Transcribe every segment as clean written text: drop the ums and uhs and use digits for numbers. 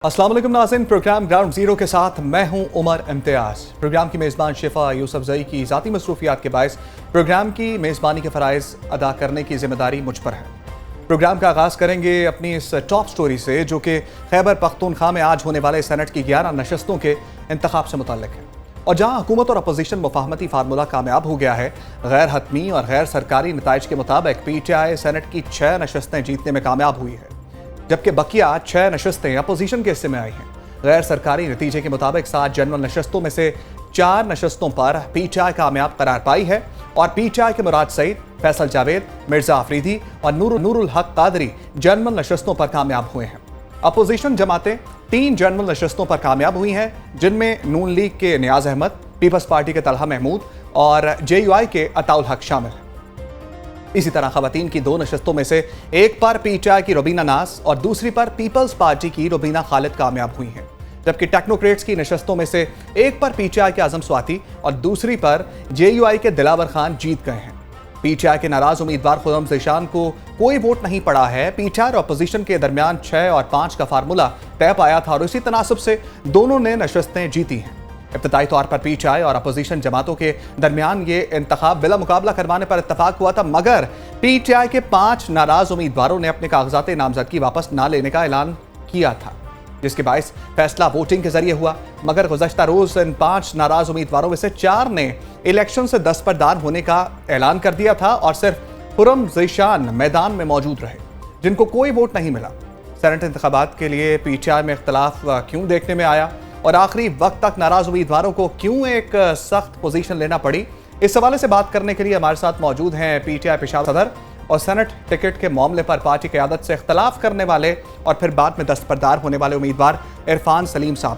अस्सलाम वालेकुम नाज़रीन, प्रोग्राम ग्राउंड ज़ीरो के साथ मैं हूं उमर इम्तियाज़। प्रोग्राम की मेज़बान शिफा यूसुफजई की ज़ाती मसरूफियात के बायस प्रोग्राम की मेज़बानी के फ़राइज़ अदा करने की ज़िम्मेदारी मुझ पर है। प्रोग्राम का आगाज़ करेंगे अपनी इस टॉप स्टोरी से, जो कि खैबर पख्तूनख्वा में आज होने वाले सेनेट की 11 नशस्तों के इंतखाब से मुतल्लिक है। और जहाँ हुकूमत और अपोजिशन मुफाहमती फार्मूला कामयाब हो गया है, गैर हतमी और गैर सरकारी नताइज के मुताबिक PTI सेनेट की 6 नशस्तें जीतने में कामयाब हुई है, जबकि बकिया 6 नशस्तें अपोजिशन के हिस्से में आई हैं। गैर सरकारी नतीजे के मुताबिक 7 जनरल नशस्तों में से 4 नशस्तों पर PTI कामयाब करार पाई है और PTI के मुराद सईद, फैसल जावेद, मिर्जा आफरीदी और नूरुल हक कादरी जनरल नशस्तों पर कामयाब हुए हैं। अपोजिशन जमातें 3 जनरल नशस्तों पर कामयाब हुई हैं, जिनमें नून लीग के नियाज अहमद, पीपल्स पार्टी के तलहा महमूद और JUI के अताउल हक शामिल हैं। इसी तरह खवातीन की 2 नशस्तों में से एक पर PTI की रुबीना नास और दूसरी पर पीपल्स पार्टी की रुबीना खालिद कामयाब हुई हैं, जबकि टेक्नोक्रेट्स की नशस्तों में से एक पर PTI के आजम स्वाति और दूसरी पर JUI के दिलावर खान जीत गए हैं। PTI के नाराज उम्मीदवार खुर्रम ज़ीशान को कोई वोट नहीं पड़ा है। PTI और अपोजिशन के दरमियान 6 और 5 का फार्मूला तय पाया था और इसी तनासब से दोनों ने नशस्तें जीती हैं। इब्तदाई तौर पर PTI और अपोजिशन जमातों के दरमियान ये इंतखाब बिला मुकाबला करवाने पर इत्तफाक हुआ था, मगर PTI के 5 नाराज उम्मीदवारों ने अपने कागजात नामजदगी वापस ना लेने का ऐलान किया था, जिसके बायस फैसला वोटिंग के जरिए हुआ। मगर गुज़श्ता रोज इन 5 नाराज उम्मीदवारों में से 4 ने इलेक्शन से दस्तबरदार होने का ऐलान कर दिया था और सिर्फ खुर्रम ज़ीशान मैदान में मौजूद रहे, जिनको कोई वोट नहीं मिला। सेनेट इंतखाबात के लिए PTI में इख्तलाफ क्यों देखने में आया और आखिरी वक्त तक नाराज उम्मीदवारों को क्यों एक सख्त पोजीशन लेना पड़ी, इस सवाल से बात करने के लिए हमारे साथ मौजूद हैं PTI पेशावर सदर और सेनेट टिकट के मामले पर पार्टी क़यादत से इख्तलाफ करने वाले और फिर बाद में दस्तबरदार होने वाले उम्मीदवार इरफान सलीम साहब।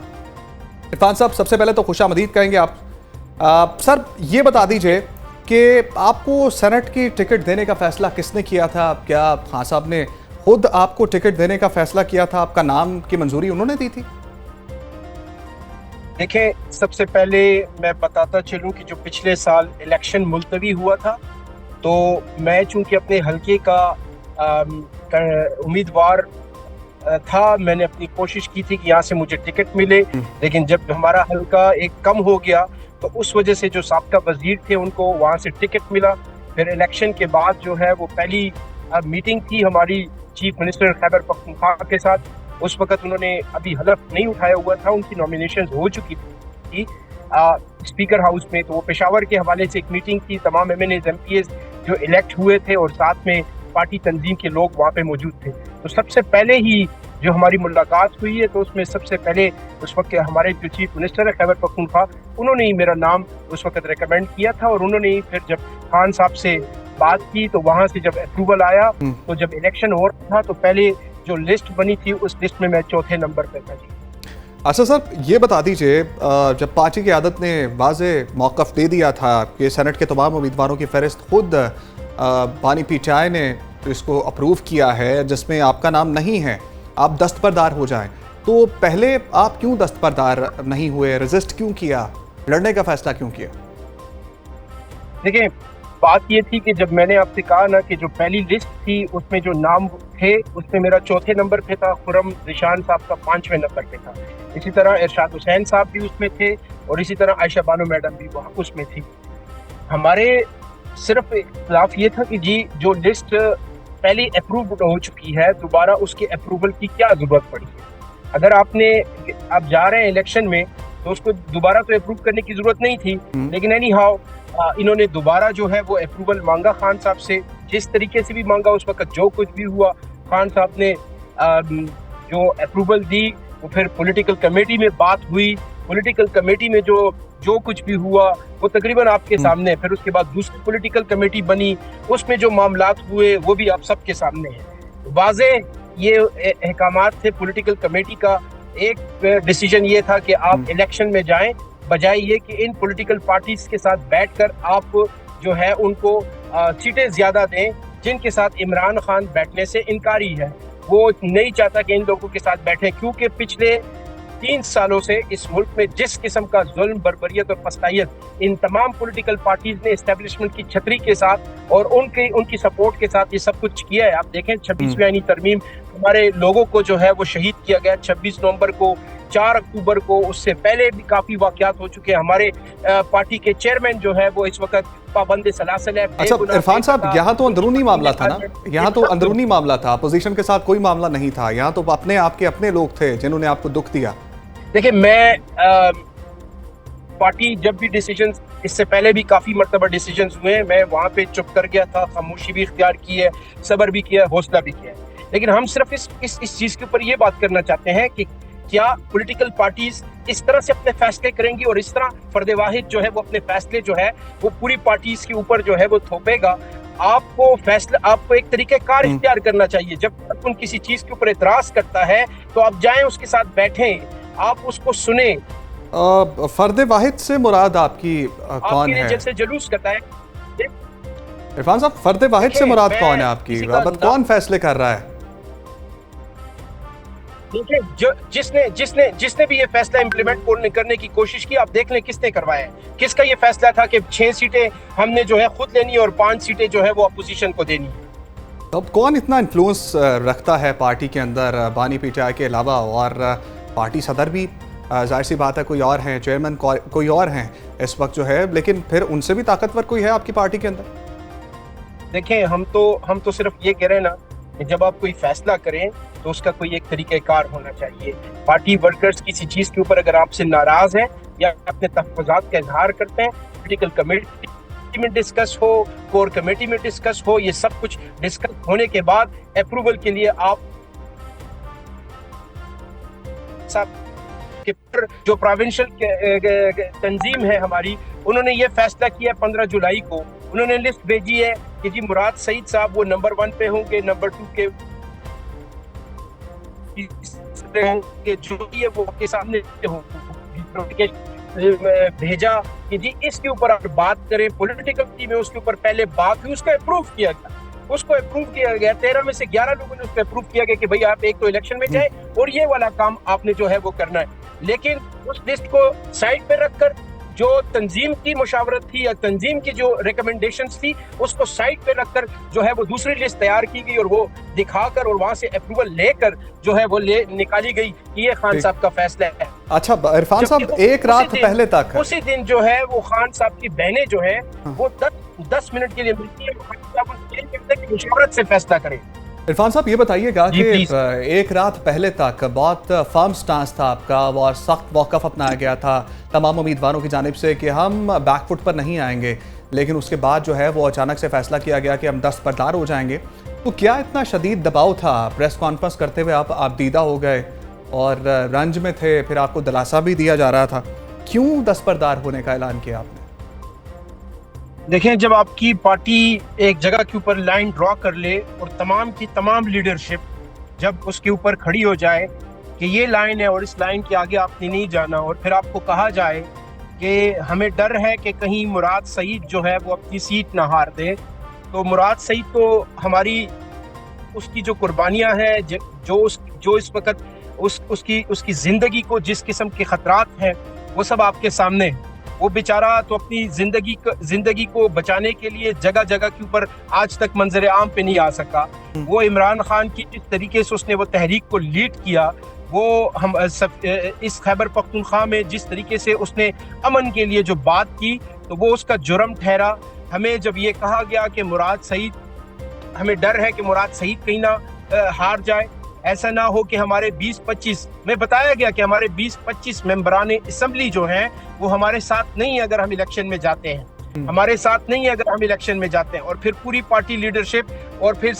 इरफान साहब, सबसे पहले तो खुशामदीद कहेंगे आप। सर, ये बता दीजिए कि आपको सेनेट की टिकट देने का फैसला किसने किया था? क्या खान साहब ने खुद आपको टिकट देने का फैसला किया था? आपका नाम की मंजूरी उन्होंने दी थी? देखें, सबसे पहले मैं बताता चलूं कि जो पिछले साल इलेक्शन मुलतवी हुआ था, तो मैं चूंकि अपने हलके का उम्मीदवार था, मैंने अपनी कोशिश की थी कि यहाँ से मुझे टिकट मिले, लेकिन जब हमारा हलका एक कम हो गया तो उस वजह से जो साबका वजीर थे उनको वहाँ से टिकट मिला। फिर इलेक्शन के बाद जो है वो पहली मीटिंग थी हमारी चीफ मिनिस्टर खैबर पख्तूनख्वा के साथ। उस वक्त उन्होंने अभी हलफ नहीं उठाया हुआ था, उनकी नॉमिनेशन हो चुकी थी स्पीकर हाउस में, तो वो पेशावर के हवाले से एक मीटिंग थी। तमाम MNAs MPs जो इलेक्ट हुए थे और साथ में पार्टी तंजीम के लोग वहाँ पे मौजूद थे। तो सबसे पहले ही जो हमारी मुलाकात हुई है, तो उसमें सबसे पहले उस वक्त हमारे जो चीफ मिनिस्टर है खैबर पख्तूनख्वा, उन्होंने ही मेरा नाम उस वक्त रिकमेंड किया था और उन्होंने ही फिर जब खान साहब से बात की तो वहाँ से जब अप्रूवल आया, तो जब इलेक्शन हो रहा था तो पहले जो लिस्ट बनी थी उस लिस्ट में मैं चौथे नंबर पर था। अच्छा सर, ये बता दीजिए, जब पार्टी की आदत ने वाज़े मौक़िफ़ दे दिया था कि सेनेट के तमाम उम्मीदवारों की फहरिस्त खुद बानी PTI ने इसको अप्रूव किया है, जिसमें आपका नाम नहीं है, आप दस्तबरदार हो जाएं, तो पहले आप क्यों दस्तबरदार नहीं हुए? रेजिस्ट क्यों किया? लड़ने का फैसला क्यों किया? देखिए, बात ये थी कि जब मैंने आपसे कहा ना कि जो पहली लिस्ट थी उसमें जो नाम थे उसमें मेरा चौथे नंबर पे था, खुर्रम ज़ीशान साहब का 5वें नंबर पे था। इसी तरह इरशाद हुसैन साहब भी उसमें थे और इसी तरह आयशा बानो मैडम भी वहाँ उसमें थी। हमारे सिर्फ इख्तिलाफ ये था कि जी जो लिस्ट पहले अप्रूव हो चुकी है, दोबारा उसके अप्रूवल की क्या ज़रूरत पड़ी है? अगर आप जा रहे हैं इलेक्शन में तो उसको दोबारा तो अप्रूव करने की ज़रूरत नहीं थी, लेकिन एनी हाउ इन्होंने दोबारा जो है वो अप्रूवल मांगा खान साहब से, जिस तरीके से भी मांगा। उस वक्त जो कुछ भी हुआ, खान साहब ने जो अप्रूवल दी, वो फिर पॉलिटिकल कमेटी में बात हुई, पॉलिटिकल कमेटी में जो कुछ भी हुआ वो तकरीबन आपके सामने। फिर उसके बाद दूसरी पॉलिटिकल कमेटी बनी, उसमें जो मामलात हुए वो भी आप सबके सामने हैं। वाज़े ये अहकामात थे पॉलिटिकल कमेटी का। एक डिसीजन ये था कि आप इलेक्शन में जाएं, बजाय ये कि इन पॉलिटिकल पार्टीज के साथ बैठकर आप जो है उनको सीटें ज्यादा दें, जिनके साथ इमरान खान बैठने से इनकारी है। वो नहीं चाहता कि इन लोगों के साथ बैठे, क्योंकि पिछले 3 सालों से इस मुल्क में जिस किस्म का जुल्म, बर्बरियत और फस्तायत इन तमाम पॉलिटिकल पार्टीज ने एस्टेब्लिशमेंट की छतरी के साथ और उनकी सपोर्ट के साथ ये सब कुछ किया है। आप देखें 26वीं आईनी तरमीम, हमारे लोगों को जो है वो शहीद किया गया 26 नवंबर को, 4 अक्टूबर को, उससे पहले भी काफी वाकयात हो चुके हैं। हमारे पार्टी के चेयरमैन जो है वो इस वक्त पाबंद सलासल है। अच्छा इरफान साहब, यहाँ तो अंदरूनी मामला था ना, यहाँ तो अंदरूनी मामला था, अपोजिशन के साथ कोई मामला नहीं था। यहाँ तो अपने आपके अपने लोग थे जिन्होंने आपको दुख दिया। देखिए, मैं पार्टी जब भी डिसीजन, इससे पहले भी काफी मरतबा डिसीजन हुए हैं, मैं वहां पे चुप कर गया था, खामोशी भी इख्तियार की है, सब्र भी किया है, हौसला भी किया है। लेकिन हम सिर्फ इस चीज के ऊपर ये बात करना चाहते हैं कि क्या पॉलिटिकल पार्टीज इस तरह से अपने फैसले करेंगी और इस तरह फर्द वाहिद जो है वो अपने फैसले जो है वो पूरी पार्टीज के ऊपर जो है वो थोपेगा। आपको एक तरीके कार इख्तियार करना चाहिए। जब उन किसी चीज के ऊपर एतराज करता है तो आप जाएं, उसके साथ बैठें, आप उसको सुने। फर्द वाहिद से मुराद आपकी कौन है? जैसे जुलूस करता है इरफान साहब, फर्द वाहिद से मुराद कौन है आपकी? कौन फैसले कर रहा है? देखिए, जिसने भी ये फैसला इम्प्लीमेंट करने की कोशिश की, आप देख लें किसने करवाया है। किसका ये फैसला था कि 6 सीटें हमने जो है खुद लेनी और 5 सीटें जो है वो अपोजिशन को देनी। अब कौन इतना इन्फ्लुएंस रखता है पार्टी के अंदर बानी पीटीआई के अलावा? और पार्टी सदर भी जाहिर सी बात है कोई और हैं, चेयरमैन कोई और हैं इस वक्त जो है, लेकिन फिर उनसे भी ताकतवर कोई है आपकी पार्टी के अंदर? देखें, हम तो सिर्फ ये कह रहे हैं ना कि जब आप कोई फैसला करें तो उसका कोई एक तरीक़ेकार होना चाहिए। पार्टी वर्कर्स किसी चीज के ऊपर अगर आपसे नाराज हैं या अपने तहफ़्फ़ुज़ात का इजहार करते हैं, पॉलिटिकल कमेटी में डिस्कस हो, कोर कमेटी में डिस्कस हो, ये सब कुछ डिस्कस होने के बाद अप्रूवल के लिए आप जो प्रोविंशियल तंजीम है हमारी, उन्होंने ये फैसला किया 15 जुलाई को। उन्होंने लिस्ट भेजी है कि जी मुराद सईद साहब वो नंबर 1 पे होंगे, नंबर 2 के जो ये वो आपके सामने भेजा कि जी इसके ऊपर आप बात करें। पॉलिटिकल टीम में उसके ऊपर पहले बात हुई, उसको अप्रूव किया गया। 13 में से 11 लोगों ने उसको अप्रूव किया गया कि भाई आप एक तो इलेक्शन में जाए और ये वाला काम आपने जो है वो करना है। लेकिन उस लिस्ट को साइड पे रखकर जो तंजीम की मुशावरत थी या तंजीम की जो रिकमेंडेशंस थी उसको साइड पे रखकर जो है वो दूसरी लिस्ट तैयार की गई और वो दिखाकर और वहां से अप्रूवल लेकर जो है वो निकाली गई कि ये खान साहब का फैसला है। अच्छा इरफान साहब, एक रात पहले तक उसी दिन जो है वो खान साहब की बहनें जो है वो 10 मिनट के लिए मिलती है मुशावरत से फैसला करें। इरफान साहब, ये बताइएगा कि एक रात पहले तक बहुत फर्म स्टांस था आपका और सख्त मौक़िफ़ अपनाया गया था तमाम उम्मीदवारों की जानिब से कि हम बैकफुट पर नहीं आएंगे, लेकिन उसके बाद जो है वो अचानक से फैसला किया गया कि हम दस्तबरदार हो जाएंगे। तो क्या इतना शदीद दबाव था? प्रेस कॉन्फ्रेंस करते हुए आप दीदा हो गए और रंज में थे, फिर आपको दिलासा भी दिया जा रहा था। क्यों दस्तबरदार होने का ऐलान किया आपने? देखें, जब आपकी पार्टी एक जगह के ऊपर लाइन ड्रॉ कर ले और तमाम की तमाम लीडरशिप जब उसके ऊपर खड़ी हो जाए कि ये लाइन है और इस लाइन के आगे आपने नहीं जाना, और फिर आपको कहा जाए कि हमें डर है कि कहीं मुराद सईद जो है वो अपनी सीट ना हार दे, तो मुराद सईद तो हमारी उसकी जो कुर्बानियां हैं, जो इस वक्त उसकी ज़िंदगी को जिस किस्म के ख़तरात हैं वो सब आपके सामने हैं। वो बेचारा तो अपनी जिंदगी को बचाने के लिए जगह जगह के ऊपर आज तक मंजर आम पे नहीं आ सका। वो इमरान खान की जिस तरीके से उसने वो तहरीक को लीड किया, वो हम इस खैबर पख्तूनख्वा में जिस तरीके से उसने अमन के लिए जो बात की, तो वो उसका जुर्म ठहरा। हमें जब ये कहा गया कि मुराद सईद, हमें डर है कि मुराद सईद कहीं ना हार जाए, ऐसा ना हो कि हमारे 20-25 में बताया गया कि हमारे 20-25 मेंबरान असम्बली जो हैं वो हमारे साथ नहीं है अगर हम इलेक्शन में जाते हैं, हमारे साथ नहीं है अगर हम इलेक्शन में जाते हैं। और फिर पूरी पार्टी लीडरशिप और फिर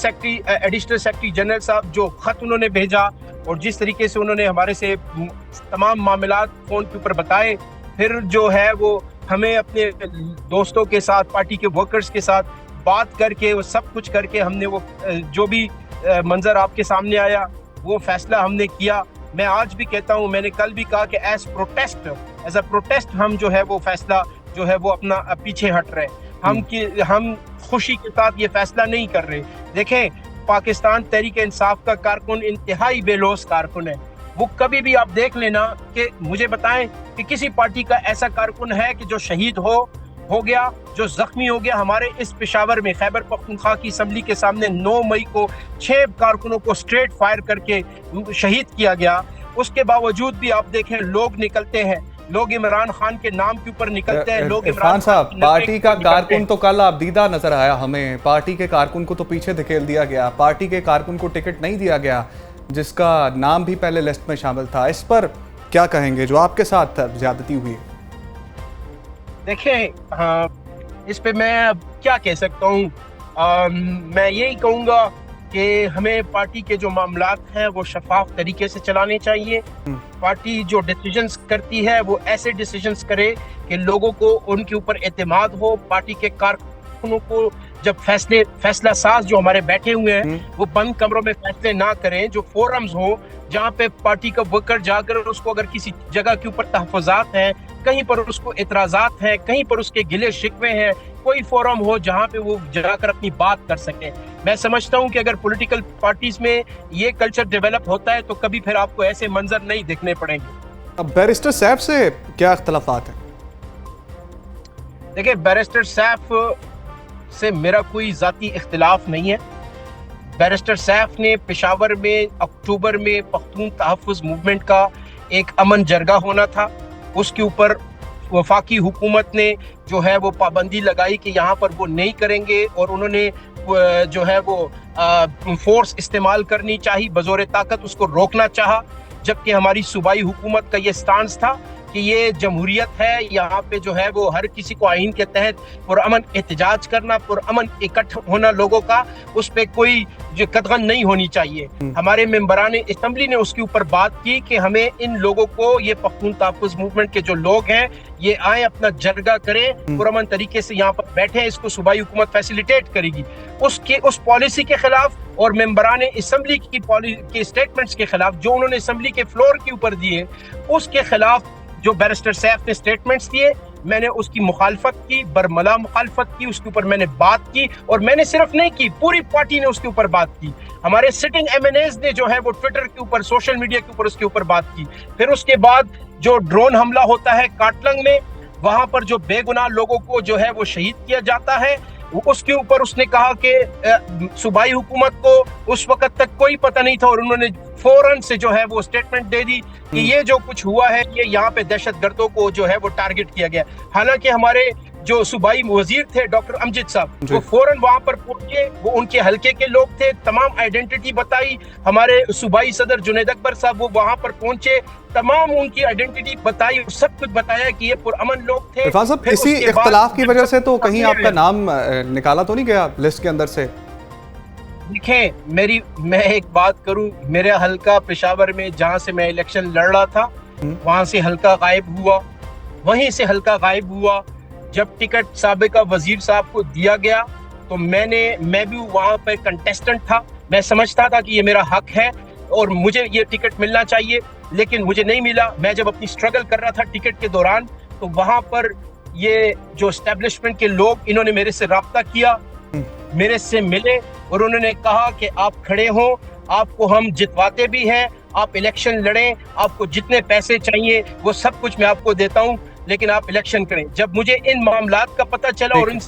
एडिशनल सेक्रेटरी जनरल साहब जो खत उन्होंने भेजा और जिस तरीके से उन्होंने हमारे से तमाम मामलात फोन के ऊपर बताए, फिर जो है वो हमें अपने दोस्तों के साथ, पार्टी के वर्कर्स के साथ बात करके वो सब कुछ करके हमने वो जो भी मंजर आपके सामने आया वो फैसला हमने किया। मैं आज भी कहता हूं, मैंने कल भी कहा कि एज अ प्रोटेस्ट हम जो है वो फैसला जो है वो अपना पीछे हट रहे हैं। हम खुशी के साथ ये फैसला नहीं कर रहे। देखें, पाकिस्तान तहरीक इंसाफ का कारकुन इंतहाई बेलोस कारकुन है। वो कभी भी आप देख लेना कि मुझे बताएं कि किसी पार्टी का ऐसा कारकुन है कि जो शहीद हो गया, जो जख्मी हो गया। हमारे इस पेशावर में खैबर पख्तूनख्वा की असम्बली के सामने 9 मई को 6 कारकुनों को स्ट्रेट फायर करके शहीद किया गया। उसके बावजूद भी आप देखें लोग निकलते हैं, लोग इमरान खान के नाम के ऊपर निकलते हैं। लोग इरफान साहब, पार्टी का कारकुन तो कल आपदीदा नजर आया हमें, पार्टी के कारकुन को तो पीछे धकेल दिया गया, पार्टी के कारकुन को टिकट नहीं दिया गया जिसका नाम भी पहले लिस्ट में शामिल था। इस पर क्या कहेंगे जो आपके साथ ज्यादती हुई? देखें, हाँ, इस पे मैं अब क्या कह सकता हूँ। मैं यही कहूँगा कि हमें पार्टी के जो मामलात हैं वो शफाफ तरीके से चलाने चाहिए। पार्टी जो डिसीजंस करती है वो ऐसे डिसीजंस करे कि लोगों को उनके ऊपर एतमाद हो। पार्टी के कारकुनों को जब फैसला साज जो हमारे बैठे हुए हैं वो बंद कमरों में फैसले ना करें, जो फोरम्स हो जहाँ पे पार्टी का वर्कर जाकर उसको अगर किसी जगह के ऊपर तहफ़्फ़ुज़ात हैं, कहीं पर उसको इतराज़ात हैं, कहीं पर उसके गिले शिकवे हैं, कोई फोरम हो जहाँ पे वो जाकर अपनी बात कर सके। मैं समझता हूँ कि अगर पॉलिटिकल पार्टीज में ये कल्चर डेवलप होता है तो कभी फिर आपको ऐसे मंजर नहीं देखने पड़ेंगे। अब बैरिस्टर सैफ से क्या इख्तलाफात हैं? देखिए, बैरिस्टर सैफ से मेरा कोई जाती इख्तिलाफ नहीं है। बैरिस्टर सैफ ने पेशावर में अक्टूबर में पख्तून तहफ़्फ़ुज़ मूवमेंट का एक अमन जरगा होना था, उसके ऊपर वफाकी हुकूमत ने जो है वो पाबंदी लगाई कि यहाँ पर वो नहीं करेंगे और उन्होंने जो है वो फोर्स इस्तेमाल करनी चाहिए, बज़ोर ताकत उसको रोकना चाहा। जबकि हमारी सूबाई हुकूमत का ये स्टांस था कि ये जमहूरियत है, यहाँ पे जो है वो हर किसी को आइन के तहत पुरअमन एहतजाज करना, पुरअमन इकट्ठ होना लोगों का, उस पर कोई जो कदगन नहीं होनी चाहिए। हमारे मेंबरान असम्बली ने उसके ऊपर बात की कि हमें इन लोगों को, ये पख्तून तहफ़्फ़ुज़ मूवमेंट के जो लोग हैं, ये आए अपना जरगा करें, पुरअमन तरीके से यहाँ पर बैठे, इसको सूबाई हुकूमत फैसिलिटेट करेगी। उस पॉलिसी के खिलाफ और मेंबरान असम्बली की स्टेटमेंट्स के खिलाफ जो उन्होंने असम्बली के फ्लोर के ऊपर दिए, उसके खिलाफ जो बैरिस्टर सैफ ने स्टेटमेंट्स दिए, मैंने उसकी मुखालफत की, बरमला मुखालफत की, उसके ऊपर मैंने बात की। और मैंने सिर्फ नहीं की, पूरी पार्टी ने उसके ऊपर बात की। हमारे सिटिंग MNAs ने जो है वो ट्विटर के ऊपर, सोशल मीडिया के ऊपर उसके ऊपर बात की। फिर उसके बाद जो ड्रोन हमला होता है काटलंग में, वहां पर जो बेगुनाह लोगों को जो है वो शहीद किया जाता है, उसके ऊपर उसने कहा कि सूबाई हुकूमत को उस वक्त तक कोई पता नहीं था और उन्होंने फौरन से जो है वो स्टेटमेंट दे दी कि ये जो कुछ हुआ है ये यहाँ पे दहशतगर्दों को जो है वो टारगेट किया गया। हालांकि हमारे जो सूबाई वजीर थे डॉक्टर अमजद साहब, वो फौरन वहां पर पहुंचे, वो उनके हल्के के लोग थे, तमाम आइडेंटिटी बताई। हमारे सूबाई सदर जुनैद अकबर साहब वो वहां पर पहुंचे, तमाम उनकी आइडेंटिटी बताई, सब कुछ बताया कि ये पुरअमन लोग थे। इरफान साहब, इसी इख्तलाफ की वजह से तो कहीं आपका नाम निकाला तो नहीं गया लिस्ट के अंदर से? देखें, मैं एक बात करूं, मेरे हल्का पेशावर में जहां से मैं इलेक्शन लड़ रहा था वहां से हल्का गायब हुआ, वहीं से हल्का गायब हुआ। जब टिकट साबिका वजीर साहब को दिया गया तो मैं भी वहां पर कंटेस्टेंट था। मैं समझता था कि ये मेरा हक है और मुझे ये टिकट मिलना चाहिए, लेकिन मुझे नहीं मिला। मैं जब अपनी स्ट्रगल कर रहा था टिकट के दौरान, तो वहां पर ये जो एस्टेब्लिशमेंट के लोग, इन्होंने मेरे से राब्ता किया, मेरे से मिले और उन्होंने कहा कि आप खड़े हो, आपको हम जितवाते भी हैं, आप इलेक्शन लड़ें, आपको जितने पैसे चाहिए वो सब कुछ मैं आपको देता हूं, लेकिन आप इलेक्शन करें। जब मुझे इन मामलात का पता चला और इन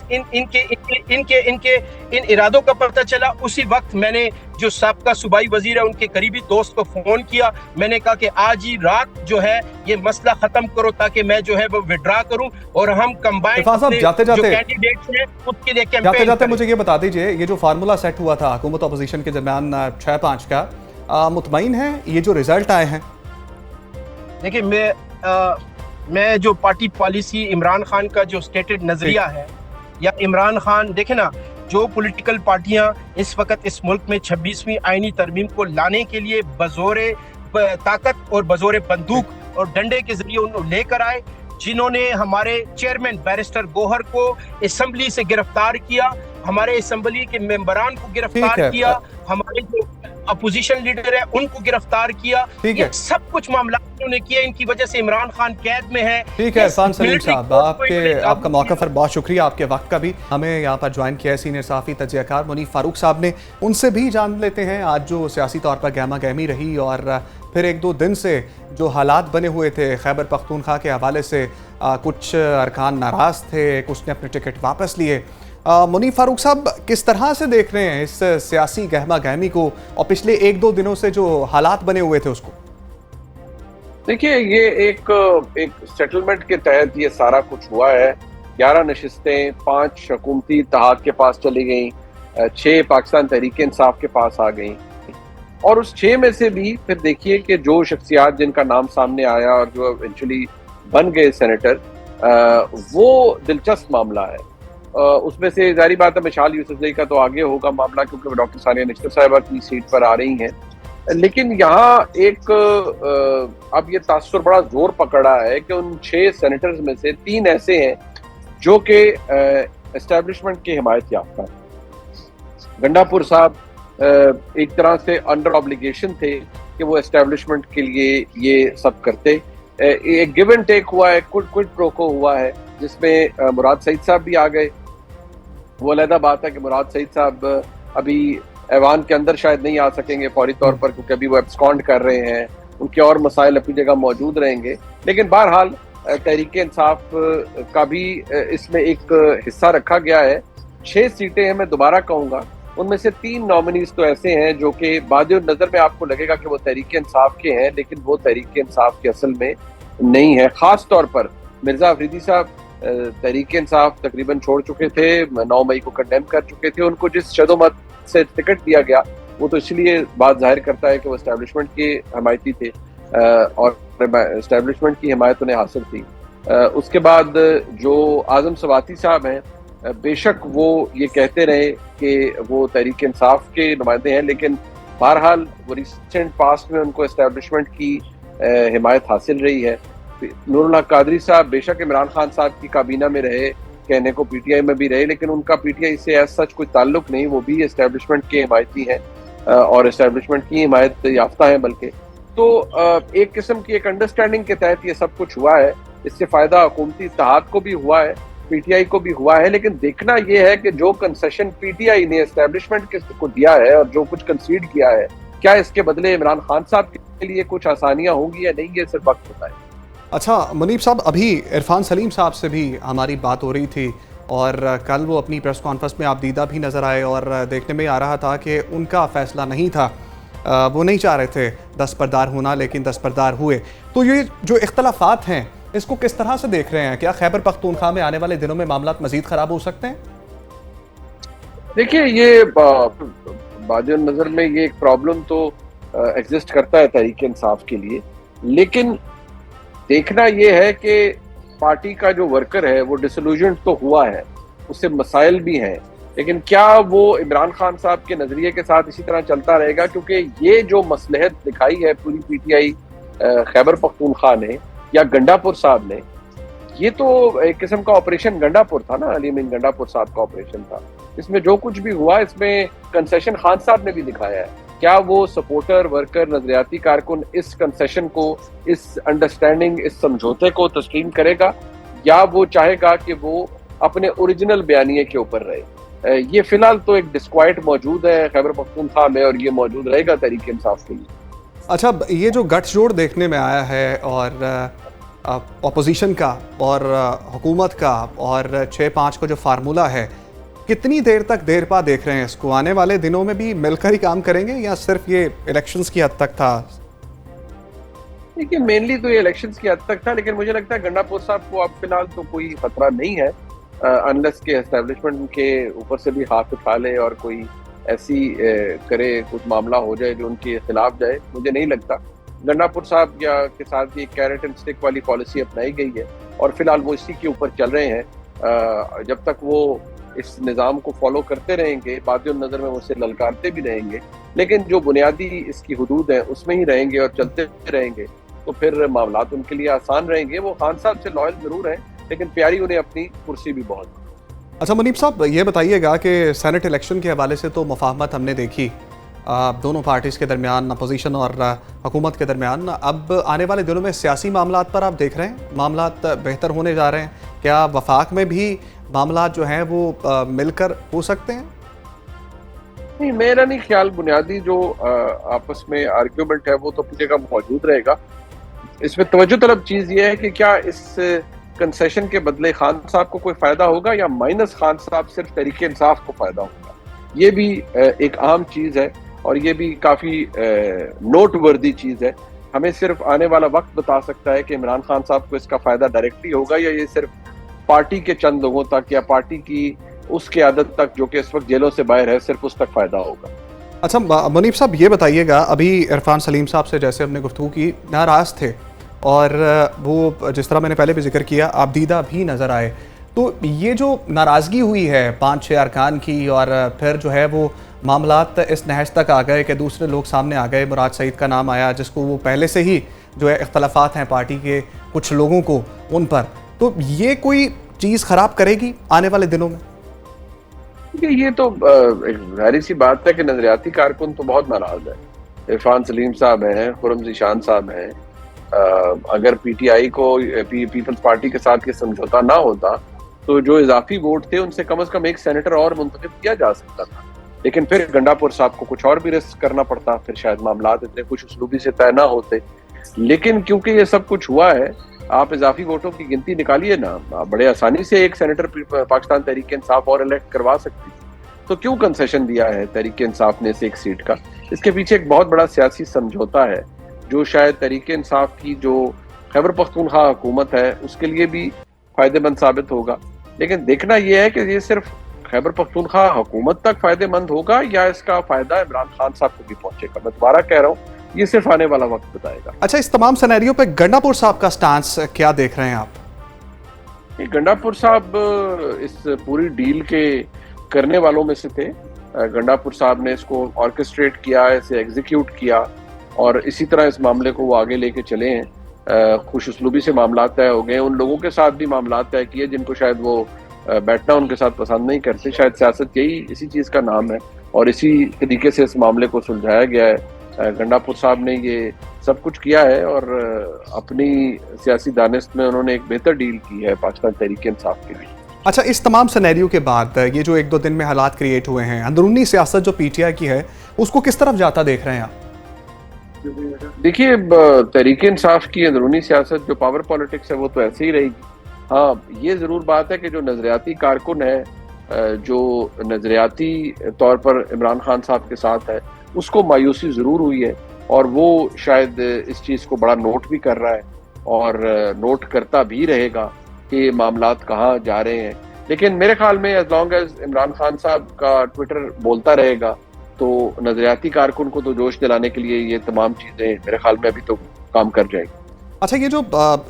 इरादों का पता चला, उसी वक्त मैंने जो साबका सूबाई वजीर है उनके करीबी दोस्त को फोन किया। मैंने कहा कि आज ही रात जो है ये मसला खत्म करो ताकि मैं जो है वो विड्रा करूं और हम कंबाइंड जाते कैंडिडेट्स हैं उसके लिए कैंपेन जाते मुझे ये बता दीजिए, ये जो फार्मूला सेट हुआ था हुकूमत अपोजिशन के दरमियान 6-5 का, मुतमईन है ये जो रिजल्ट आए हैं? देखिए, मैं जो पार्टी पॉलिसी इमरान खान का जो स्टेटेड नजरिया है, या इमरान खान, देखे ना, जो पॉलिटिकल पार्टियां इस वक्त इस मुल्क में 26वीं आईनी तरमीम को लाने के लिए बजोरे ताकत और बजोरे बंदूक और डंडे के जरिए उन्हें लेकर आए, जिन्होंने हमारे चेयरमैन बैरिस्टर गोहर को असम्बली से गिरफ्तार किया, हमारे असम्बली के मेंबरान को गिरफ्तार किया, हमारे जो अपोजिशन लीडर है उनको गिरफ्तार किया, ये सब कुछ मामला उन्होंने किया। इनकी वजह से इमरान खान कैद में है। ठीक है इरफान सलीम साहब, आपका मौका पर बहुत शुक्रिया, आपके वक्त का भी। हमें यहाँ पर ज्वाइन किया सीनियर सहाफ़ी तजज़ियाकार मुनीफ फारूक साहब ने, उनसे भी जान लेते हैं आज जो सियासी तौर पर गहमा गहमी रही और फिर एक दो दिन से जो हालात बने हुए थे खैबर पख्तूनख्वा के हवाले से, कुछ अरकान नाराज़ थे, कुछ ने अपने टिकट वापस लिए। मुनीफ फारूक साहब, किस तरह से देख रहे हैं इस सियासी गहमा गहमी को और पिछले एक दो दिनों से जो हालात बने हुए थे उसको? देखिए, ये एक सेटलमेंट के तहत ये सारा कुछ हुआ है। 11 नशिस्तें 5 हुकूमती इत्तेहाद के पास चली गई, 6 पाकिस्तान तहरीक इंसाफ के पास आ गई, और उस 6 में से भी फिर देखिए कि जो शख्सियात जिनका नाम सामने आया और जो इवेंचुअली बन गए सेनेटर, वो दिलचस्प मामला है। उसमें से जारी बात है मिसाल यूसुफजई का तो आगे होगा मामला, क्योंकि वो डॉक्टर सानिया निश्तर साहिबा की सीट पर आ रही हैं। लेकिन यहाँ एक अब ये तासुर बड़ा जोर पकड़ा है कि उन 6 सेनेटर्स में से 3 ऐसे हैं जो कि एस्टेब्लिशमेंट की हिमायत याफ्ता है। गंडापुर साहब एक तरह से अंडर ऑब्लिगेशन थे कि वो एस्टेब्लिशमेंट के लिए ये सब करते। एक गिव एंड टेक हुआ है, क्विड प्रो को हुआ है, जिसमें मुराद सईद साहब भी आ गए। वो अलग बात है कि मुराद सईद साहब अभी ऐवान के अंदर शायद नहीं आ सकेंगे फौरी तौर पर, क्योंकि अभी वो एब्सकॉन्ड कर रहे हैं, उनके और मसाइल अपनी जगह मौजूद रहेंगे। लेकिन बहरहाल तहरीक इंसाफ का भी इसमें एक हिस्सा रखा गया है। 6 सीटें हैं, मैं दोबारा कहूँगा, उनमें से 3 नॉमिनीज तो ऐसे हैं जो कि बादे नज़र में आपको लगेगा कि वो तहरीक इंसाफ के हैं, लेकिन वो तहरीक इंसाफ के असल में नहीं है। खास तौर पर मिर्जा अफरीदी साहब तहरीक इंसाफ तकरीबन छोड़ चुके थे, 9 मई को कंडेम कर चुके थे। उनको जिस शदोमत से टिकट दिया गया वो तो इसलिए बात जाहिर करता है कि वो एस्टेब्लिशमेंट के हमायती थे और एस्टेब्लिशमेंट की हिमायत उन्हें हासिल थी। उसके बाद जो आजम सवाती साहब हैं, बेशक वो ये कहते रहे कि वो तहरीक इंसाफ के नुमाइंदे हैं, लेकिन बहरहाल वो रिसेंट पास्ट में उनको एस्टेब्लिशमेंट की हिमायत हासिल रही है। नूरुल्लाह कादरी साहब बेशक इमरान खान साहब की काबीना में रहे, कहने को पीटीआई में भी रहे, लेकिन उनका पीटीआई से एज सच कोई ताल्लुक नहीं, वो भी एस्टेब्लिशमेंट के हिमायती हैं और एस्टेब्लिशमेंट की हिमायत याफ्ता हैं बल्कि। तो एक किस्म की एक अंडरस्टैंडिंग के तहत ये सब कुछ हुआ है। इससे फायदा हुकूमती इत्तेहाद को भी हुआ है, पीटीआई को भी हुआ है, लेकिन देखना यह है कि जो कंसेशन पीटीआई ने एस्टेब्लिशमेंट को दिया है और जो कुछ कंसीड किया है, क्या इसके बदले इमरान खान साहब के लिए कुछ आसानियां होंगी या नहीं, ये सिर्फ वक्त बताए। अच्छा मुनीब साहब, अभी इरफान सलीम साहब से भी हमारी बात हो रही थी और कल वो अपनी प्रेस कॉन्फ्रेंस में आप दीदा भी नज़र आए और देखने में आ रहा था कि उनका फैसला नहीं था, वो नहीं चाह रहे थे दस्तबरदार होना, लेकिन दस्तबरदार हुए। तो ये जो इख्तलाफात हैं इसको किस तरह से देख रहे हैं? क्या खैबर पख्तूनख्वा में आने वाले दिनों में मामला मजीद ख़राब हो सकते हैं? देखिए, ये बाज़ नज़र में ये एक प्रॉब्लम तो एग्जिस्ट करता है तहरीक इंसाफ के लिए, लेकिन देखना यह है कि पार्टी का जो वर्कर है वो डिसल्यूजन तो हुआ है, उससे मसाइल भी हैं, लेकिन क्या वो इमरान खान साहब के नज़रिए के साथ इसी तरह चलता रहेगा? क्योंकि ये जो मसलहत दिखाई है पूरी पीटीआई खैबर पख्तूनख्वा ने या गंडापुर साहब ने, ये तो एक किस्म का ऑपरेशन गंडापुर था ना, अली अमीन गंडापुर साहब का ऑपरेशन था। इसमें जो कुछ भी हुआ इसमें कंसेशन खान साहब ने भी दिखाया है। क्या वो सपोर्टर, वर्कर, नजरियाती कारकुन इस कंसेशन को, इस अंडरस्टैंडिंग, इस समझौते को तस्लीम करेगा, या वो चाहेगा कि वो अपने ओरिजिनल बयानिए के ऊपर रहे? ये फिलहाल तो एक डिस्क्वाइट मौजूद है खैबर पख्तूनख्वा में और ये मौजूद रहेगा तहरीक इंसाफ के लिए। अच्छा, ये जो गठजोड़ देखने में आया है और अपोजिशन का और हुकूमत का और 6-5 का जो फार्मूला है, कितनी देर तक देर पा देख रहे हैं इसको? आने वाले दिनों में भी मिलकर ही काम करेंगे या सिर्फ ये इलेक्शंस की हद तक था? देखिए, मेनली तो ये इलेक्शंस की हद तक था, लेकिन मुझे लगता है गंडापुर साहब को अब फिलहाल तो कोई खतरा नहीं है, अनलेस के एस्टेब्लिशमेंट के ऊपर से भी हाथ उठा ले और कोई ऐसी करे, कुछ मामला हो जाए जो उनके खिलाफ जाए। मुझे नहीं लगता। गंडापुर साहब के साथ ये कैरेट एंड स्टिक वाली पॉलिसी अपनाई गई है और फिलहाल वो इसी के ऊपर चल रहे हैं। जब तक वो इस निज़ाम को फॉलो करते रहेंगे, बाज़ नज़र में उसे ललकारते भी रहेंगे, लेकिन जो बुनियादी इसकी हुदूद है उसमें ही रहेंगे और चलते रहेंगे, तो फिर मामलात उनके लिए आसान रहेंगे। वो खान साहब से लॉयल ज़रूर हैं, लेकिन प्यारी उन्हें अपनी कुर्सी भी बहुत। अच्छा मुनीब साहब, ये बताइएगा कि सेनेट इलेक्शन के हवाले से तो मुफाहमत हमने देखी दोनों पार्टीज़ के दरमियान, अपोजिशन और हुकूमत के दरमियान। अब आने वाले दिनों में सियासी मामलात पर आप देख रहे हैं मामलात बेहतर होने जा रहे हैं? क्या वफाक में भी मामलात जो हैं वो मिलकर हो सकते हैं? नहीं, मेरा नहीं ख्याल। बुनियादी जो आपस में आर्ग्यूमेंट है वो तो अपनी जगह मौजूद रहेगा। इसमें तवज्जो तलब चीज ये है कि क्या इस कंसेशन के बदले खान साहब को कोई फायदा होगा या माइनस खान साहब सिर्फ तहरीक इंसाफ को फायदा होगा। ये भी एक अहम चीज है और ये भी काफी नोटवर्दी चीज है। हमें सिर्फ आने वाला वक्त बता सकता है कि इमरान खान साहब को इसका फायदा डायरेक्टली होगा या ये सिर्फ पार्टी के चंद लोगों तक या पार्टी की उस क़यादत तक जो कि इस वक्त जेलों से बाहर है, सिर्फ उस तक फायदा होगा। अच्छा मुनीब साहब, ये बताइएगा, अभी इरफान सलीम साहब से जैसे हमने गुफ्तगू की, नाराज़ थे और वो जिस तरह मैंने पहले भी जिक्र किया आबदीदा भी नज़र आए, तो ये जो नाराज़गी हुई है 5-6 अरकान की और फिर जो है वो मामलात इस नहज तक आ गए कि दूसरे लोग सामने आ गए, मुराद सईद का नाम आया जिसको वो पहले से ही जो है इख्तलाफात हैं पार्टी के कुछ लोगों को उन पर, तो ये कोई चीज़ ख़राब करेगी आने वाले दिनों में? ये तो एक जाहिर सी बात है कि नजरियाती कारकुन तो बहुत नाराज है। इरफान सलीम साहब हैं, खुरम ज़ीशान साहब हैं। अगर पीटीआई को पीपल्स पार्टी के साथ ये समझौता ना होता तो जो इजाफी वोट थे उनसे कम से कम एक सेनेटर और मुंतखब किया जा सकता था, लेकिन फिर गंडापुर साहब को कुछ और भी रिस्क करना पड़ता, फिर शायद मामला इतने खुश उसलूबी से तय ना होते। लेकिन क्योंकि ये सब कुछ हुआ है, आप इजाफी वोटों की गिनती निकालिए ना, बड़े आसानी से एक सेनेटर पाकिस्तान तहरीक इंसाफ और इलेक्ट करवा सकती थी। तो क्यों कंसेशन दिया है तहरीक इंसाफ ने इस एक सीट का? इसके पीछे एक बहुत बड़ा सियासी समझौता है जो शायद तहरीक इंसाफ की जो खैबर पख्तूनख्वा हुकूमत है उसके लिए भी फायदेमंद साबित होगा। लेकिन देखना यह है कि ये सिर्फ खैबर पख्तूनख्वा हुकूमत तक फायदेमंद होगा या इसका फायदा इमरान खान साहब को भी पहुंचेगा। मैं दोबारा कह रहा हूँ, ये सिर्फ आने वाला वक्त बताएगा। अच्छा, इस तमाम सिनेरियो पे गंडापुर साहब का स्टांस क्या देख रहे हैं आप? गंडापुर साहब इस पूरी डील के करने वालों में से थे। गंडापुर साहब ने इसको ऑर्केस्ट्रेट किया, इसे एग्जीक्यूट किया और इसी तरह इस मामले को वो आगे लेके चले हैं। खुश उसलूबी से मामला तय हो गए। उन लोगों के साथ भी मामला तय किए जिनको शायद वो बैठना उनके साथ पसंद नहीं करते। शायद सियासत यही इसी चीज़ का नाम है और इसी तरीके से इस मामले को सुलझाया गया है। गंडापुर साहब ने ये सब कुछ किया है और अपनी सियासी दानिश में उन्होंने एक बेहतर डील की है पाकिस्तान तहरीक इंसाफ के लिए। अच्छा, इस तमाम सिनेरियो के बाद ये जो 1-2 दिन में हालात क्रिएट हुए हैं, अंदरूनी सियासत जो पीटीआई की है उसको किस तरफ जाता देख रहे हैं आप? देखिए, तहरीक इंसाफ की अंदरूनी सियासत जो पावर पॉलिटिक्स है वो तो ऐसे ही रहेगी। हाँ, ये जरूर बात है कि जो नजरियाती कारकुन है, जो नजरियाती तौर पर इमरान खान साहब के साथ है, उसको मायूसी जरूर हुई है और वो शायद इस चीज़ को बड़ा नोट भी कर रहा है और नोट करता भी रहेगा कि मामलात कहाँ जा रहे हैं। लेकिन मेरे ख्याल में as long as Imran Khan साहब का ट्विटर बोलता रहेगा तो नजरियाती कारकुन को तो जोश दिलाने के लिए ये तमाम चीज़ें मेरे ख्याल में अभी तो काम कर जाएगी। अच्छा, ये जो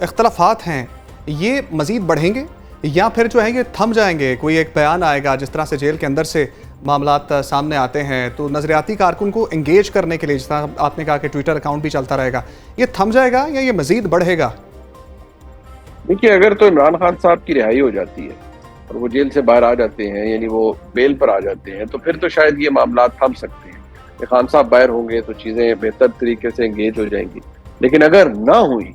इख्तलाफात हैं ये मज़ीद बढ़ेंगे या फिर जो है ये थम जाएंगे? कोई एक बयान आएगा, जिस तरह से जेल के अंदर से मामलात सामने आते हैं तो नजरियाती कारकुन को इंगेज करने के लिए, जिस तरह आपने कहा कि ट्विटर अकाउंट भी चलता रहेगा, ये थम जाएगा या ये मज़ीद बढ़ेगा? देखिए, अगर तो इमरान खान साहब की रिहाई हो जाती है और वो जेल से बाहर आ जाते हैं, यानी वो बेल पर आ जाते हैं, तो फिर तो शायद ये मामला थम सकते हैं कि खान साहब बाहर होंगे तो चीज़ें बेहतर तरीके से एंगेज हो जाएंगी। लेकिन अगर ना हुई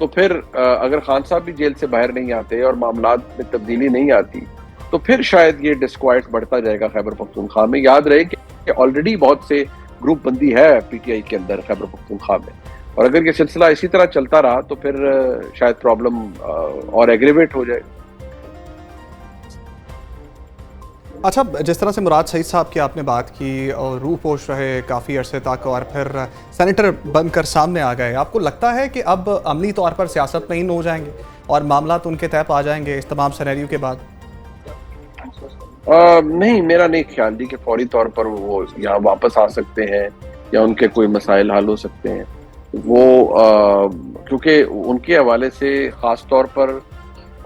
तो फिर अगर खान साहब भी जेल से बाहर नहीं आते और मामलात में तब्दीली नहीं आती तो फिर शायद ये डिस्क्वाइट बढ़ता जाएगा खैबर पख्तूनख्वा में। याद रहे कि ऑलरेडी बहुत से ग्रुप बंदी है पीटीआई के अंदर खैबर पख्तूनख्वा में, और अगर ये सिलसिला इसी तरह चलता रहा तो फिर शायद प्रॉब्लम और एग्रेवेट हो जाए। अच्छा, जिस तरह से मुराद सईद साहब की आपने बात की और रूह पोश रहे काफ़ी अरसे तक और फिर सेनेटर बनकर सामने आ गए, आपको लगता है कि अब अमली तौर पर सियासत में इन हो जाएंगे और मामलात उनके तय आ जाएंगे इस तमाम सिनेरियो के बाद? नहीं, मेरा नहीं ख्याल कि फौरी तौर पर वो यहाँ वापस आ सकते हैं या उनके कोई मसाइल हल हो सकते हैं। वो क्योंकि उनके हवाले से ख़ास तौर पर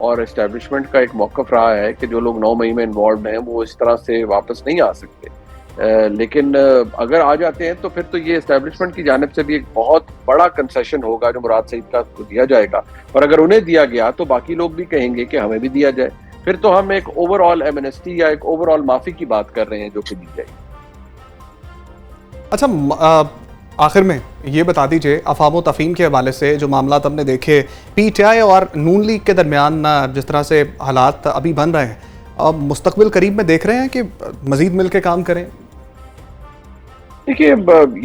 और एस्टेब्लिशमेंट का एक मौक़िफ़ रहा है कि जो लोग 9 मई में इन्वॉल्व हैं वो इस तरह से वापस नहीं आ सकते। लेकिन अगर आ जाते हैं तो फिर तो ये एस्टेब्लिशमेंट की जानिब से भी एक बहुत बड़ा कंसेशन होगा जो मुराद सईद का तो दिया जाएगा, और अगर उन्हें दिया गया तो बाकी लोग भी कहेंगे कि हमें भी दिया जाए। फिर तो हम एक ओवरऑल एमनेस्टी या एक ओवरऑल माफ़ी की बात कर रहे हैं जो कि दी जाएगी। अच्छा, आखिर में ये बता दीजिए, अफवाह तफहीम के हवाले से जो मामला हमने देखे पीटीआई और नून लीग के दरमियान, जिस तरह से हालात अभी बन रहे हैं, अब मुस्तकबिल करीब में देख रहे हैं कि मज़ीद मिल के काम करें? देखिए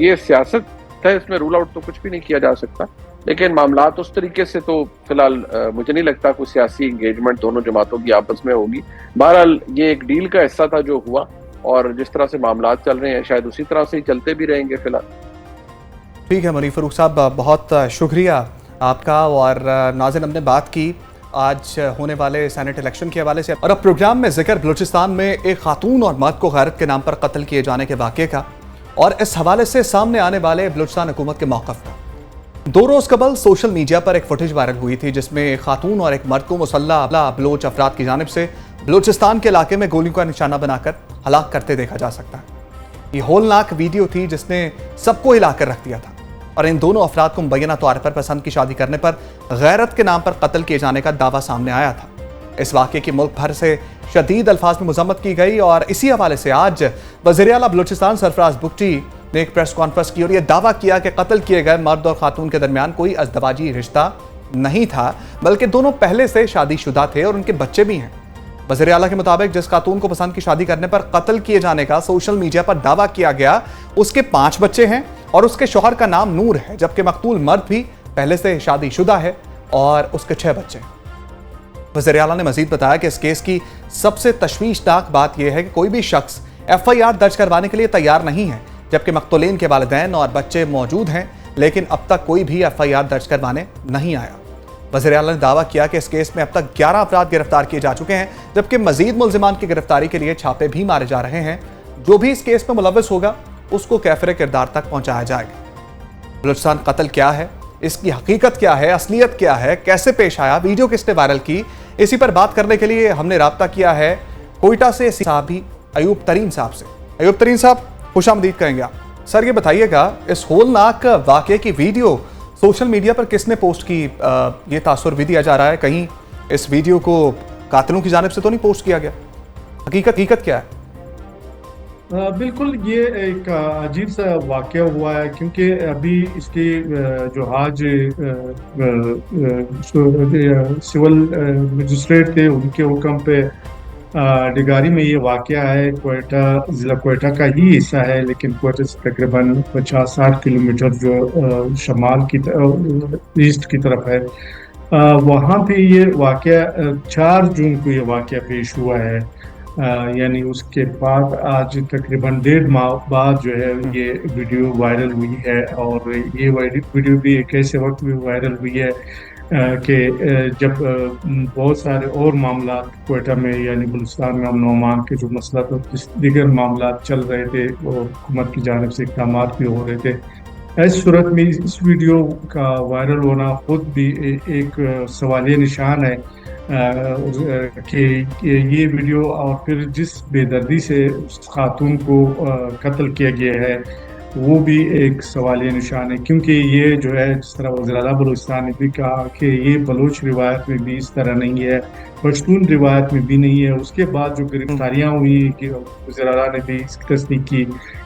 ये सियासत है, इसमें रूल आउट तो कुछ भी नहीं किया जा सकता, लेकिन मामलात उस तरीके से तो फिलहाल मुझे नहीं लगता कोई सियासी इंगेजमेंट दोनों जमातों की आपस में होगी। बहरहाल ये एक डील का हिस्सा था जो हुआ, और जिस तरह से मामलात चल रहे हैं शायद उसी तरह से ही चलते भी रहेंगे फिलहाल। ठीक है मुनीर फारूक साहब, बहुत शुक्रिया आपका। और नाज़रीन, हमने बात की आज होने वाले सेनेट इलेक्शन के हवाले से, और अब प्रोग्राम में जिक्र बलूचिस्तान में एक खातून और मर्द को गैरत के नाम पर कत्ल किए जाने के वाक़े का, और इस हवाले से सामने आने वाले बलूचिस्तान हुकूमत के मौक़िफ़ का। 2 रोज़ कबल सोशल मीडिया पर एक फुटेज वायरल हुई थी जिसमें एक खातून और एक मर्द को मुसल्लह बलोच अफराद की जानिब से बलूचिस्तान के इलाके में गोलियों का निशाना बनाकर हलाक करते देखा जा सकता है। ये होलनाक वीडियो थी जिसने सबको हिला कर रख दिया था, और इन दोनों अफराद को मुबैना तौर पर पसंद की शादी करने पर गैरत के नाम पर कत्ल किए जाने का दावा सामने आया था। इस वाक़े की मुल्क भर से शदीद अल्फाज में मज़म्मत की गई, और इसी हवाले से आज वज़ीर आला बलूचिस्तान सरफराज बुगटी ने एक प्रेस कॉन्फ्रेंस की और यह दावा किया कि कत्ल किए गए मर्द और खातून के दरमियान कोई अज़दवाजी रिश्ता नहीं था, बल्कि दोनों पहले से शादीशुदा थे और उनके बच्चे भी हैं। वज़ीर आला के मुताबिक जिस खातून को पसंद की शादी करने पर कत्ल किए जाने का सोशल मीडिया पर दावा किया गया, उसके 5 बच्चे हैं और उसके शौहर का नाम नूर है, जबकि मकतूल मर्द भी पहले से शादीशुदा है और उसके 6 बच्चे हैं। वज़ीर आला ने मजीद बताया कि इस केस की सबसे तशवीशनाक बात यह है कि कोई भी शख्स FIR दर्ज करवाने के लिए तैयार नहीं है, जबकि मकतूलीन के वालिदैन और बच्चे मौजूद हैं, लेकिन अब तक कोई भी FIR दर्ज करवाने नहीं आया। वज़ीर आला ने दावा किया कि इस केस में अब तक 11 अफराद गिरफ्तार किए जा चुके हैं, जबकि मजीद मुल्ज़िमान की गिरफ्तारी के लिए छापे भी मारे जा रहे हैं। जो भी इस केस में मुलव्वस होगा उसको कैफिर किरदार तक पहुंचाया जाएगा। बलूचिस्तान कत्ल क्या है, इसकी हकीकत क्या है, असलियत क्या है, कैसे पेश आया, वीडियो किसने वायरल की, इसी पर बात करने के लिए हमने राब्ता किया है कोयटा से साहबी अयूब तरीन साहब से। अयूब तरीन साहब, खुशामदीद कहेंगे आप। सर ये बताइएगा, इस होलनाक वाक़े की वीडियो सोशल मीडिया पर किसने पोस्ट की, ये तासुर भी दिया जा रहा है कहीं इस वीडियो को कातिलों की जानिब से तो नहीं पोस्ट किया गया? हकीकत क्या है? बिल्कुल, ये एक अजीब सा वाक़या हुआ है, क्योंकि अभी इसके जो आज सिविल मजिस्ट्रेट थे उनके हुक्म पे डिगारी में ये वाक़या है। कोयटा ज़िला कोयटा का ही हिस्सा है, लेकिन कोयटा से तकरीबन 50-60 किलोमीटर जो शमाल की ईस्ट की तरफ है, वहाँ पे ये वाक़या 4 जून को ये वाक़या पेश हुआ है। यानी उसके बाद आज तकरीबन 1.5 माह बाद जो है ये वीडियो वायरल हुई है, और ये वीडियो भी एक ऐसे वक्त में वायरल हुई है कि जब बहुत सारे और मामला कोयटा में यानी बलूचिस्तान में अमन अमान के जो मसला तो दीगर मामला चल रहे थे और हुकूमत की जानिब से इक़दाम भी हो रहे थे। इस सूरत में इस वीडियो का वायरल होना खुद भी एक सवालिया निशान है कि ये वीडियो और फिर जिस बेदर्दी से उस खातून को कत्ल किया गया है वो भी एक सवालिया निशान है, क्योंकि ये जो है जिस तरह वज़ीर आला बलूचिस्तान ने भी कहा कि ये बलूच रिवायत में भी इस तरह नहीं है, पश्तून रिवायत में भी नहीं है। उसके बाद जो गिरफ्तारियाँ हुई कि वज़ीर आला ने भी इसकी तस्दीक की,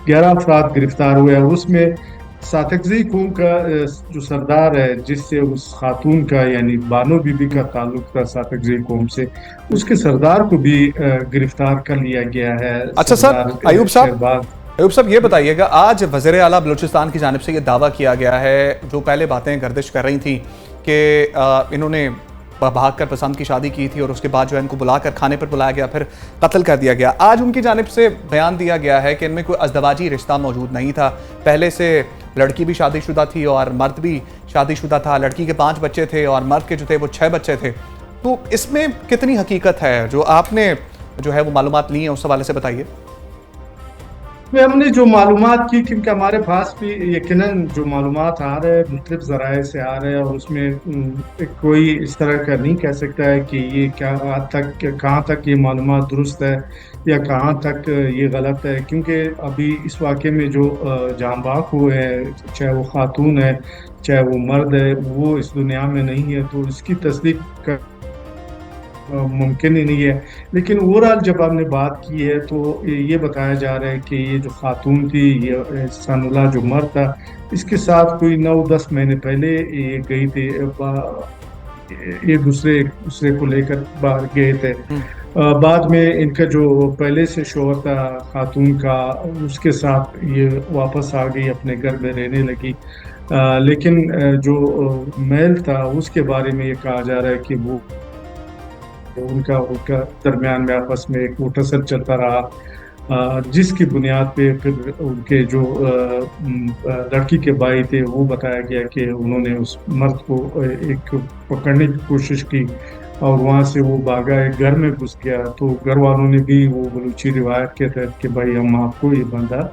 11 अफराद गिरफ्तार हुए हैं, उसमें सातकजी कौम का जो सरदार है जिससे उस खातून का यानी बानो बीबी का ताल्लुक था सातकजी कौम से, उसके सरदार को भी गिरफ्तार कर लिया गया है। अच्छा सर, अयूब साहब ये बताइएगा, आज वज़ीर आला बलूचिस्तान की जानिब से ये दावा किया गया है, जो पहले बातें गर्दिश कर रही थी कि इन्होंने भाग कर पसंद की शादी की थी और उसके बाद जो है इनको बुलाकर खाने पर बुलाया गया, फिर कत्ल कर दिया गया। आज उनकी जानिब से बयान दिया गया है कि इनमें कोई अज़दवाजी रिश्ता मौजूद नहीं था, पहले से लड़की भी शादीशुदा थी और मर्द भी शादीशुदा था। लड़की के 5 बच्चे थे और मर्द के जो थे वो 6 बच्चे थे। तो इसमें कितनी हकीकत है? जो आपने जो है वो मालूमात ली हैं उस हवाले से बताइए। हमने जो मालूमात की, क्योंकि हमारे पास भी यकीनन जो मालूमात आ रहे हैं मुख्तलिफ ज़राए से आ रहे हैं, और उसमें कोई इस तरह का नहीं कह सकता है कि ये कहाँ तक ये मालूमात दुरुस्त है या कहाँ तक ये गलत है, क्योंकि अभी इस वाक़े में जो जाँ बाग हुए हैं, चाहे वो खातून है चाहे वो मर्द है, वो इस दुनिया में नहीं है, तो इसकी तस्दीक मुमकिन ही नहीं है। लेकिन ओवरऑल जब आपने बात की है तो ये बताया जा रहा है कि ये जो खातून थी, ये सनुल्लाह जो मर्द था, इसके साथ कोई 9-10 महीने पहले ये गई थी ये दूसरे दूसरे को लेकर बाहर गए थे। बाद में इनका जो पहले से शौहर था खातून का, उसके साथ ये वापस आ गई, अपने घर में रहने लगी। लेकिन जो मेल था उसके बारे में ये कहा जा रहा है कि वो उनका उनका दरमियान में आपस में एक मुठसर चलता रहा, जिसकी बुनियाद पे फिर उनके जो लड़की के भाई थे वो बताया गया कि उन्होंने उस मर्द को एक पकड़ने की कोशिश की और वहाँ से वो भागा, एक घर में घुस गया। तो घर वालों ने भी वो बलूची रिवायत के तहत कि भाई हम आपको ये बंदा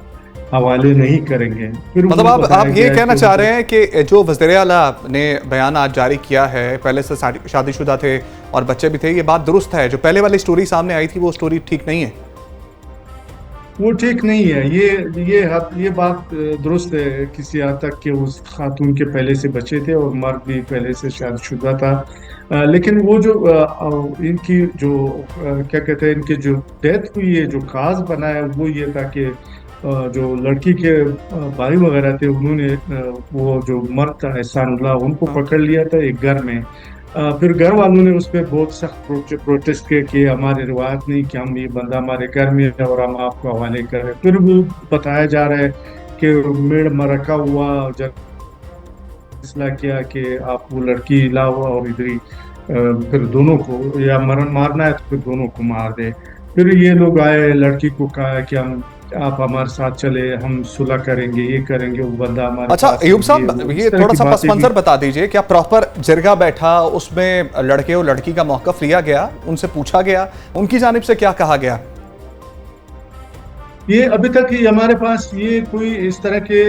हवाले नहीं करेंगे। फिर मतलब आप ये कहना चाह रहे हैं कि जो वज़ीर आला ने बयान आज जारी किया है, पहले से शादीशुदा थे और बच्चे भी थे, ये बात दुरुस्त है? जो पहले वाली स्टोरी सामने आई थी वो स्टोरी ठीक नहीं है? वो ठीक नहीं है। ये बात दुरुस्त है किसी हद तक कि उस खातून के पहले से बच्चे थे और मर्द भी पहले से शादीशुदा था। लेकिन वो जो इनकी जो क्या कहते हैं, इनकी जो डेथ हुई है, जो काज बना है वो ये था कि जो लड़की के भाई वगैरह थे उन्होंने वो जो मर्द था एहसानुल्लाह, उनको पकड़ लिया था एक घर में। फिर घर वालों ने उस पर बहुत सख्त प्रोटेस्ट किया कि हमारी रिवायत नहीं कि हम ये बंदा हमारे घर में है और हम आपको हवाले करें। फिर वो बताया जा रहा है कि मेड़ मरका हुआ, जब फैसला किया कि आप वो लड़की लाओ और इधर ही फिर दोनों को या मारना है तो फिर दोनों को मार दे। फिर ये लोग आए, लड़की को कहा कि आप हमारे साथ चले, हम सुलह करेंगे, ये करेंगे, वो बंदा हमारे। अच्छा अयूब साहब, ये थोड़ा सा पस मंजर बता दीजिए, क्या प्रॉपर जिरगा बैठा, उसमें लड़के और लड़की का मौक़िफ़ लिया गया, उनसे पूछा गया, उनकी जानिब से क्या कहा गया? ये अभी तक हमारे पास ये कोई इस तरह के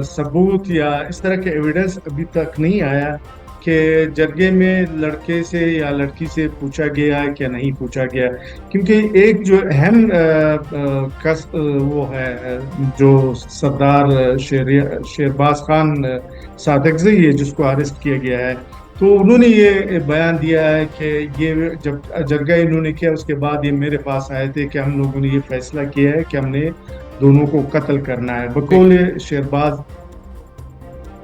सबूत या इस तरह के एविडेंस अभी तक नहीं आया कि जरगे में लड़के से या लड़की से पूछा गया है क्या नहीं पूछा गया। क्योंकि एक जो अहम वो है, जो सरदार शेरबाज खान सादकज़ई है जिसको अरेस्ट किया गया है, तो उन्होंने ये बयान दिया है कि ये जब जरगा इन्होंने किया उसके बाद ये मेरे पास आए थे कि हम लोगों ने ये फैसला किया है कि हमने दोनों को कत्ल करना है। बकौल शेरबाज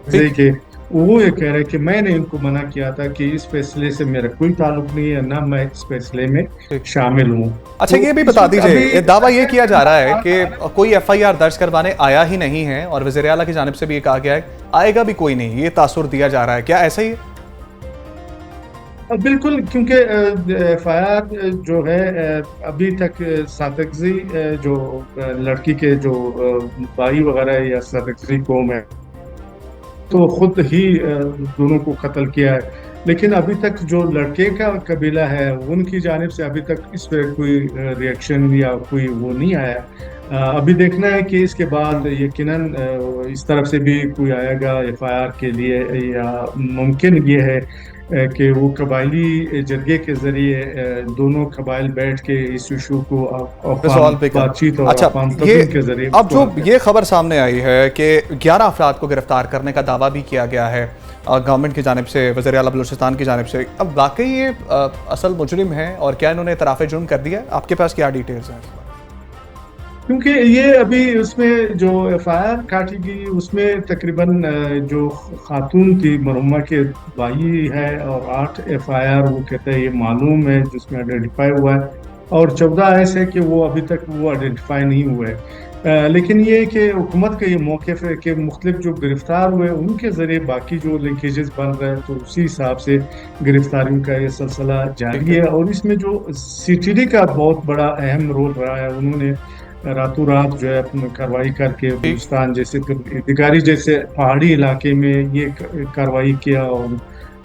के वो ये कह रहे हैं कि मैंने इनको मना किया था कि इस फैसले से मेरा कोई ताल्लुक नहीं है, ना मैं इस फैसले में शामिल हूँ। अच्छा, ये भी बता दीजिए, ये दावा ये किया जा रहा है कि कोई FIR दर्ज करवाने आया ही नहीं है और वज़ीर आला की जानिब से भी ये कहा गया है आएगा भी कोई नहीं, ये तासुर दिया जा रहा है, क्या ऐसा ही है? बिल्कुल, क्योंकि FIR जो है अभी तक सादकज़ई जो लड़की के जो भाई वगैरह या सादकज़ई कौम है तो खुद ही दोनों को कत्ल किया है। लेकिन अभी तक जो लड़के का कबीला है उनकी जानिब से अभी तक इस पर कोई रिएक्शन या कोई वो नहीं आया। अभी देखना है कि इसके बाद यकीनन इस तरफ से भी कोई आएगा FIR के लिए, या मुमकिन ये है कि वो कबायली जरगे के जरिए दोनों कबाइल बैठ के इस इशू को बातचीत और के जरिए। अब जो ये खबर सामने आई है कि 11 अफराद को गिरफ्तार करने का दावा भी किया गया है गवर्नमेंट की जानिब से, वज़ीर आला बलूचिस्तान की जानिब से, अब वाकई ये असल मुजरिम है और क्या इन्होंने इतराफ़ जुर्म कर दिया? आपके पास क्या डिटेल्स हैं? क्योंकि ये अभी उसमें जो FIR काटी गई उसमें तकरीबन जो खातून थी मरहुमा के भाई है और 8 FIR वो कहते हैं ये मालूम है जिसमें आइडेंटिफाई हुआ है, और 14 ऐसे कि वो अभी तक वो आइडेंटिफाई नहीं हुए। लेकिन ये कि हुकूमत का ये मौक़िफ़ है कि मुख्तलिफ जो गिरफ्तार हुए उनके ज़रिए बाकी जो लिंकेजेस बन रहे हैं तो उसी हिसाब से गिरफ्तारियों का ये सिलसिला जारी है। और इसमें जो CTD का बहुत बड़ा अहम रोल रहा है, उन्होंने रातों रात जो है अपनी कार्रवाई करके बलूचिस्तान जैसे दिगारी जैसे पहाड़ी इलाके में ये कार्रवाई किया और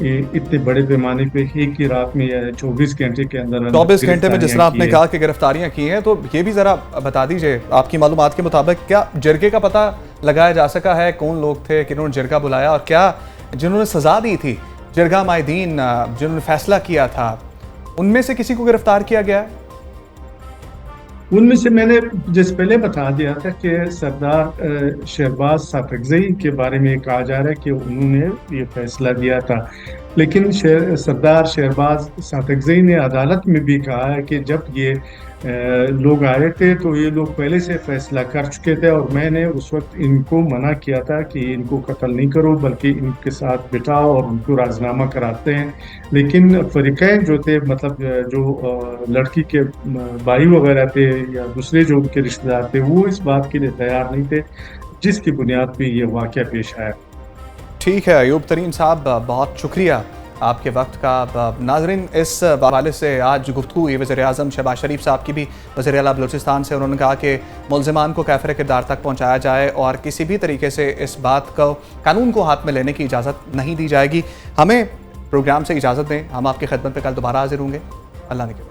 ये इतने बड़े पैमाने पे एक ही रात में या 24 घंटे के अंदर 24 घंटे में जिस तरह आपने कहा कि गिरफ्तारियां की हैं, तो ये भी ज़रा बता दीजिए आपकी मालूमात के मुताबिक क्या जिरगे का पता लगाया जा सका है? कौन लोग थे, किन्होंने जिरगा बुलाया, और क्या जिन्होंने सज़ा दी थी, जिरगा माहिदीन जिन्होंने फैसला किया था, उनमें से किसी को गिरफ्तार किया गया? उनमें से मैंने जैसे पहले बता दिया था कि सरदार शेरबाज सादकज़ई के बारे में कहा जा रहा है कि उन्होंने ये फैसला दिया था। लेकिन सरदार शेरबाज सादकज़ई ने अदालत में भी कहा है कि जब ये लोग आए थे, तो ये लोग पहले से फैसला कर चुके थे और मैंने उस वक्त इनको मना किया था कि इनको कत्ल नहीं करो, बल्कि इनके साथ बिठाओ और उनको राजीनामा कराते हैं। लेकिन फरीकैन जो थे, मतलब जो लड़की के भाई वगैरह थे या दूसरे जो उनके रिश्तेदार थे, वो इस बात के लिए तैयार नहीं थे, जिसकी बुनियाद पे ये वाकया पेश आया। ठीक है अयूब तरीन साहब, बहुत शुक्रिया आपके वक्त का। नाजरीन, इस हवाले से आज गुफ्तगू हुई वज़ीर-ए-आज़म शहबाज शरीफ साहब की भी वज़ीर आला बलूचिस्तान से। उन्होंने कहा कि मुल्ज़िमान को काफ़िर किरदार तक पहुँचाया जाए और किसी भी तरीके से इस बात को, कानून को हाथ में लेने की इजाज़त नहीं दी जाएगी। हमें प्रोग्राम से इजाज़त दें, हम आपकी खिदमत में कल दोबारा हाजिर होंगे। अल्लाह ने